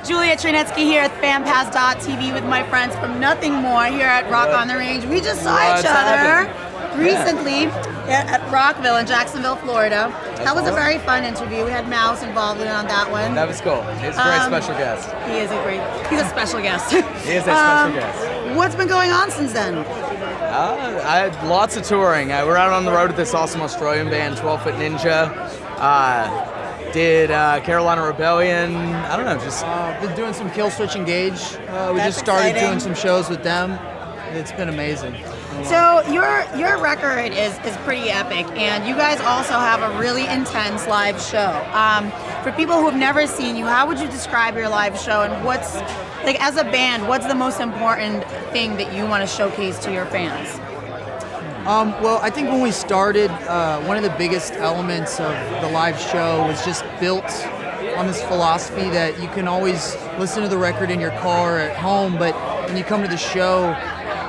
Juliya Chernetsky here at fanpass.tv with my friends from Nothing More here at Rock on the Range. We just saw each other recently at Rockville in Jacksonville, Florida. That was a very fun interview. We had Mouse involved in it on that one. That was cool. He's a very special guest. He's a special guest. He is a special guest. What's been going on since then? I had lots of touring. We're out on the road with this awesome Australian band, 12 Foot Ninja. Did Carolina Rebellion. I don't know, just been doing some Kill Switch Engage. We just started doing some shows with them. It's been amazing. So your record is pretty epic, and you guys also have a really intense live show. For people who have never seen you, how would you describe your live show, and what's, like, as a band, what's the most important thing that you want to showcase to your fans? Well, I think when we started, one of the biggest elements of the live show was just built on this philosophy that you can always listen to the record in your car or at home, but when you come to the show,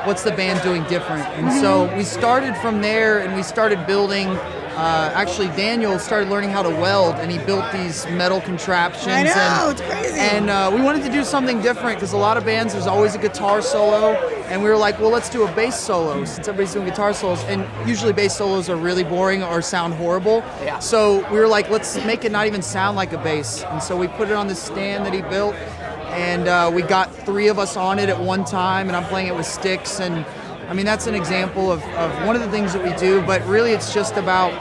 what's the band doing different? And so we started from there, and we started building. Actually, Daniel started learning how to weld, and he built these metal contraptions. I know, it's crazy. And we wanted to do something different because a lot of bands, there's always a guitar solo, and we were like, well, let's do a bass solo since everybody's doing guitar solos. And usually bass solos are really boring or sound horrible. Yeah. So we were like, let's make it not even sound like a bass. And so we put it on this stand that he built, and we got 3 of us on it at one time, and I'm playing it with sticks. And I mean, that's an example of one of the things that we do, but really it's just about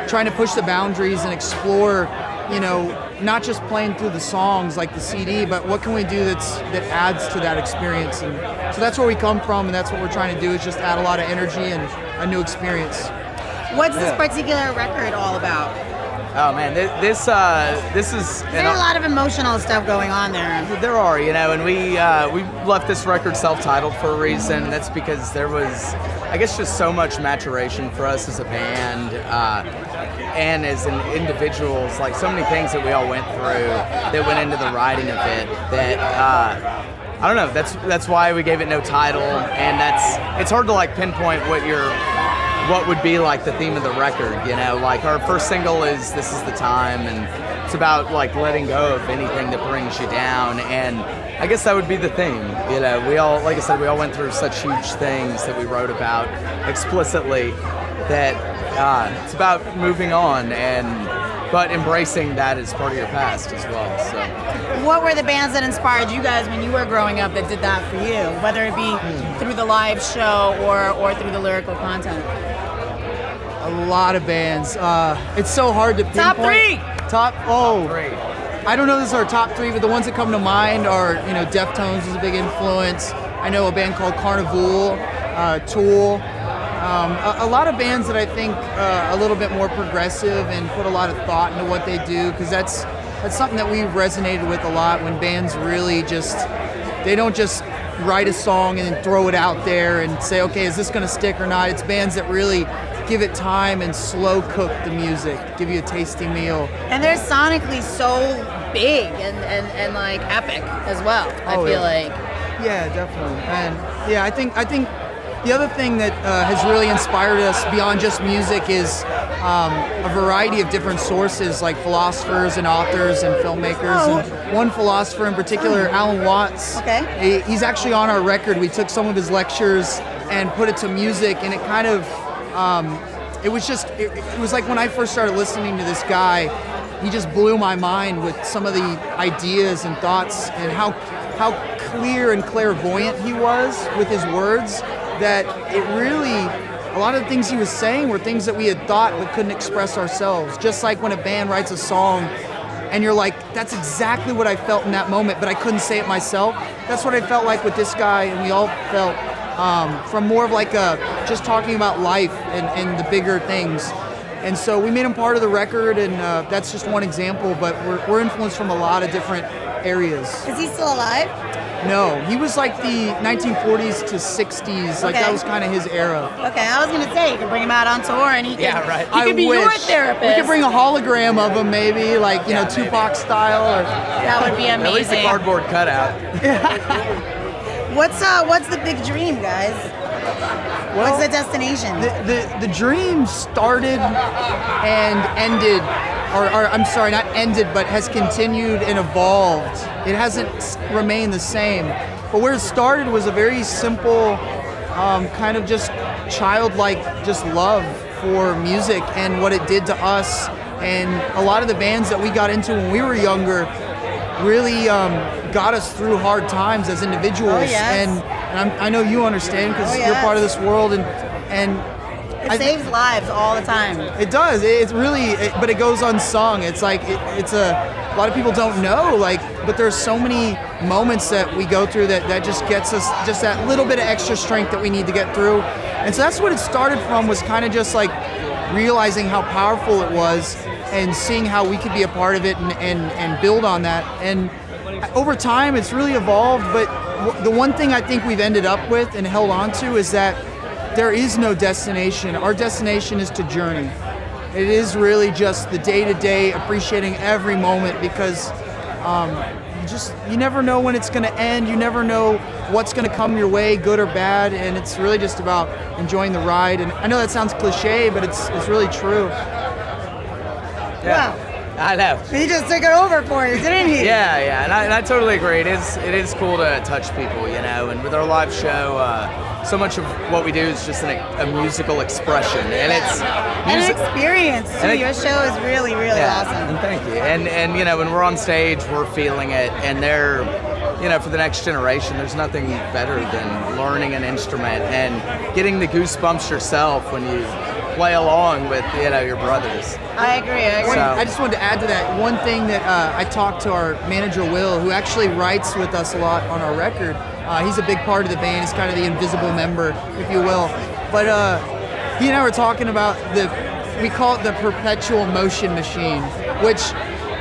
trying to push the boundaries and explore, you know, not just playing through the songs like the CD, but what can we do that adds to that experience. And so that's where we come from, and that's what we're trying to do, is just add a lot of energy and a new experience. What's this particular record all about? oh man, this is. There's a lot of emotional stuff going on there. There are, you know, and we left this record self-titled for a reason. That's because there was, I guess, just so much maturation for us as a band and as individuals. Like, so many things that we all went through that went into the writing of it. That I don't know. That's why we gave it no title, and it's hard to like pinpoint what would be like the theme of the record, you know. Like, our first single is This Is the Time, and it's about like letting go of anything that brings you down, and I guess that would be the theme, you know. We all, like I said, we all went through such huge things that we wrote about explicitly, that it's about moving on but embracing that as part of your past as well. So what were the bands that inspired you guys when you were growing up that did that for you, whether it be through the live show or through the lyrical content? A lot of bands. It's so hard to pinpoint. Top 3! Top 3. I don't know if this is our top 3, but the ones that come to mind are, you know, Deftones is a big influence. I know a band called Carnival, Tool. A lot of bands that I think a little bit more progressive and put a lot of thought into what they do, because that's something that we've resonated with a lot, when bands really they don't just write a song and then throw it out there and say, okay, is this going to stick or not? It's bands that really give it time and slow cook the music, give you a tasty meal. And they're sonically so big and like epic as well, I feel like. Yeah, definitely. And yeah, I think the other thing that has really inspired us beyond just music is a variety of different sources, like philosophers and authors and filmmakers. And one philosopher in particular, Alan Watts, he's actually on our record. We took some of his lectures and put it to music, and it kind of, it was like when I first started listening to this guy, he just blew my mind with some of the ideas and thoughts, and how clear and clairvoyant he was with his words, that it really, a lot of the things he was saying were things that we had thought but couldn't express ourselves. Just like when a band writes a song and you're like, that's exactly what I felt in that moment, but I couldn't say it myself. That's what I felt like with this guy, and we all felt from more of like just talking about life and the bigger things. And so we made him part of the record, and that's just one example, but we're influenced from a lot of different areas. Is he still alive? No, he was like the 1940s to 60s, like that was kind of his era. Okay, I was gonna say, you could bring him out on tour and he could, he could be wish. your therapist. We could bring a hologram of him, maybe, like, you know, Tupac style. Or that would be amazing. At least a cardboard cutout. What's the big dream, guys? What's the destination? The dream started and ended or I'm sorry, not ended, but has continued and evolved. It hasn't remained the same. But where it started was a very simple, kind of just childlike, just love for music and what it did to us. And a lot of the bands that we got into when we were younger really got us through hard times as individuals. Oh, yes. And I know you understand because you're part of this world. And it saves lives all the time. It does. It's really, but it goes unsung. It's like it's a lot of people don't know. Like, but there's so many moments that we go through that just gets us just that little bit of extra strength that we need to get through. And so that's what it started from, was kind of just like realizing how powerful it was and seeing how we could be a part of it and build on that. And over time, it's really evolved. But the one thing I think we've ended up with and held on to is that there is no destination. Our destination is to journey. It is really just the day-to-day, appreciating every moment, because you never know when it's going to end. You never know what's going to come your way, good or bad, and it's really just about enjoying the ride. And I know that sounds cliche, but it's really true. Yeah. Wow. I know. He just took it over for you, didn't he? Yeah, and I totally agree. It is cool to touch people, and with our live show, so much of what we do is just a musical expression, and it's an experience too. Your show is really, really awesome. And thank you. And when we're on stage, we're feeling it, and they're, for the next generation, there's nothing better than learning an instrument and getting the goosebumps yourself when you play along with your brothers. I agree. I just wanted to add to that one thing that I talked to our manager Will, who actually writes with us a lot on our record. He's a big part of the band. He's kind of the invisible member, if you will. But he and I were talking about we call it the perpetual motion machine, which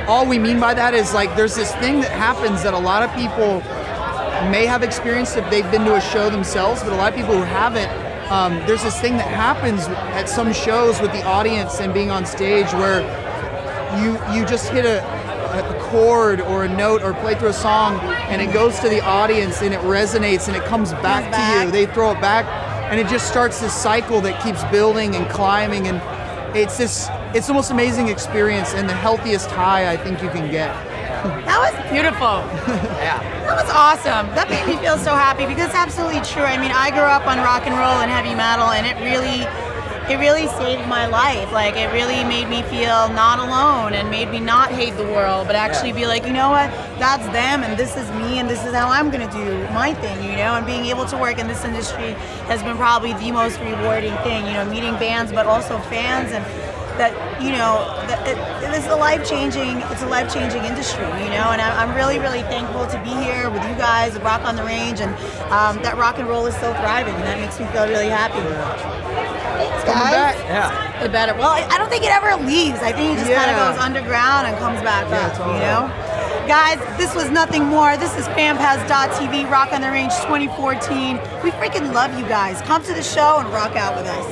all we mean by that is like there's this thing that happens that a lot of people may have experienced if they've been to a show themselves, but a lot of people who haven't, there's this thing that happens at some shows with the audience and being on stage where you just hit a chord or a note or play through a song and it goes to the audience and it resonates and it comes back to you. They throw it back and it just starts this cycle that keeps building and climbing, and it's the most amazing experience and the healthiest high I think you can get. That was beautiful. Yeah. That was awesome. That made me feel so happy because it's absolutely true. I mean, I grew up on rock and roll and heavy metal, and it really saved my life. Like, it really made me feel not alone and made me not hate the world, but actually be like, you know what? That's them, and this is me, and this is how I'm going to do my thing, And being able to work in this industry has been probably the most rewarding thing, meeting bands, but also fans, and that it's a life-changing industry, and I'm really, really thankful to be here with you guys at Rock on the Range, and that rock and roll is still thriving, and that makes me feel really happy. Thanks, guys. Coming back. Yeah. It better. Well, I don't think it ever leaves. I think it just kind of goes underground and comes back up, totally. Guys, this was nothing more. This is FanPass.tv, Rock on the Range 2014. We freaking love you guys. Come to the show and rock out with us.